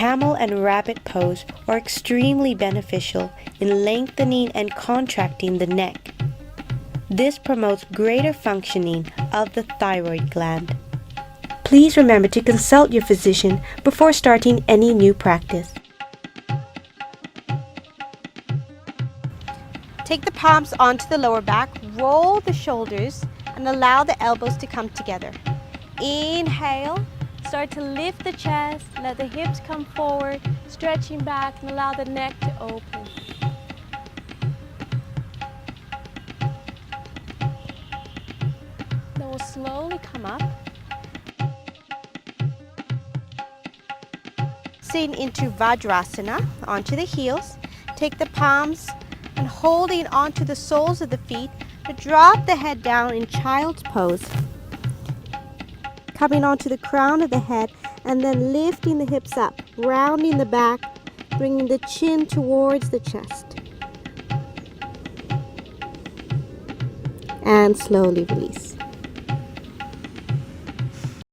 camel and rabbit pose are extremely beneficial in lengthening and contracting the neck. This promotes greater functioning of the thyroid gland. Please remember to consult your physician before starting any new practice. Take the palms onto the lower back, roll the shoulders, and allow the elbows to come together. Inhale, start to lift the chest, let the hips come forward, stretching back, and allow the neck to open. Then we'll slowly come up. Sitting into Vajrasana, onto the heels. Take the palms and holding onto the soles of the feet to drop the head down in child's pose. Coming onto the crown of the head and then lifting the hips up, rounding the back, bringing the chin towards the chest. And slowly release.